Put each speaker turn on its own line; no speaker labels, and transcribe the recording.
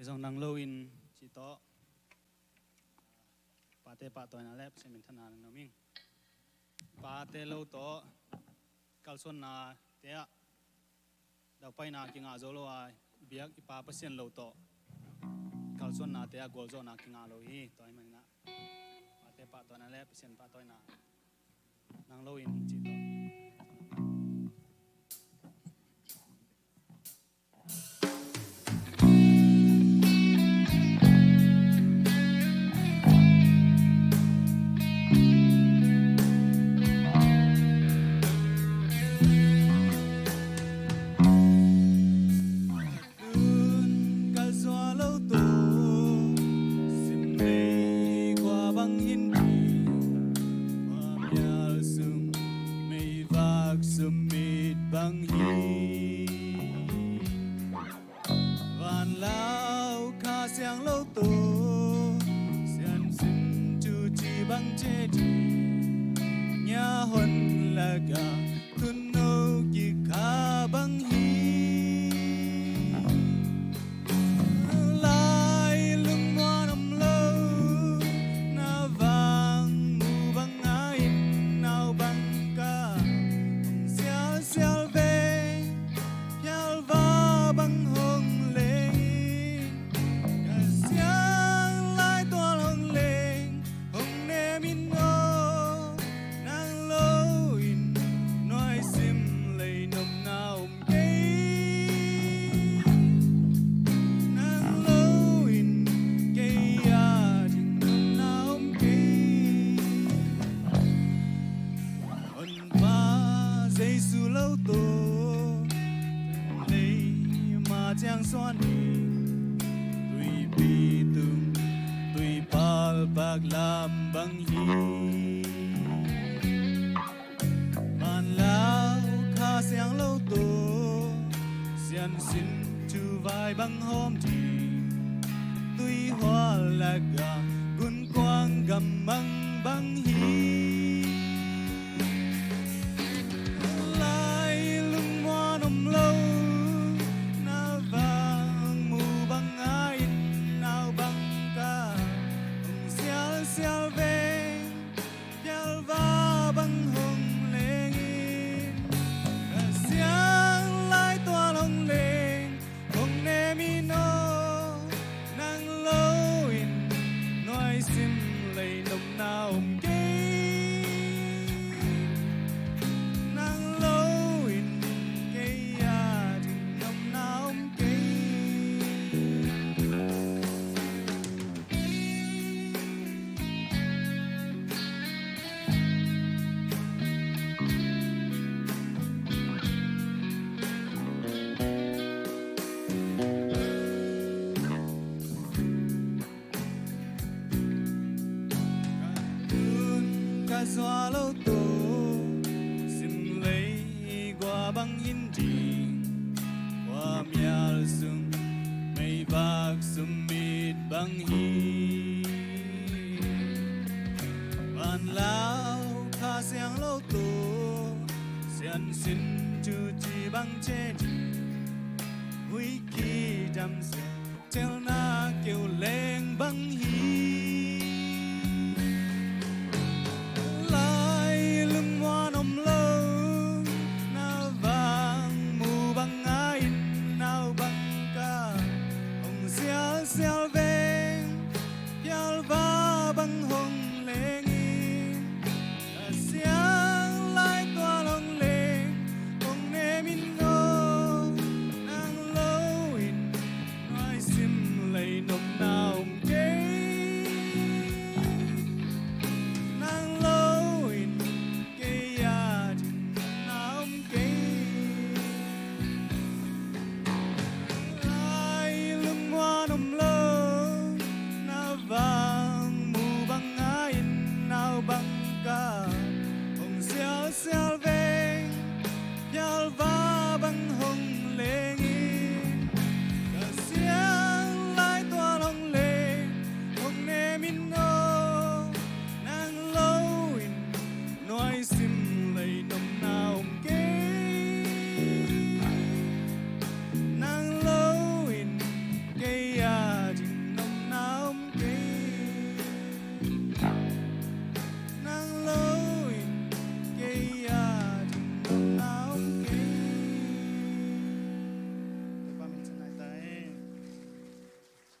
chỉ dòng năng lâu in chỉ to ba tê ba tuổi nào lép sẽ mình thân nào nó mình ba tê lâu to cal xuân na té đầu bay na kinh ngã dỗ lo ai biếc ipa pasien lâu to cal xuân na té gol zone na kinh ngã lâu hi tuổi mình na ba tê ba tuổi nào lép pasien ba tuổi na năng lâu in chỉ to bang hi van lao kha siang lâu tô xian xin chu chi bang che chi nhà hôn là ga thun nô ki kha bang hi lai lưng hoa nằm lâu na vàng mù bang ai nào bang ca xiao xiao lâu tô lấy mà chẳng xoan tùy bi tung tùy pal bạc làm băng hi bàn lao kha sáng lâu tô xian xin chu vai băng hôm thì tùy hoa là gà cuốn quang gầm măng băng hi xóa lâu tô xin lấy qua băng in trình qua mial sung mây vạc sum mịt băng hi bàn lao kha xiang lâu tô xian xin chu chi băng che đi huy kỳ đam xe treo na kêu lên băng hi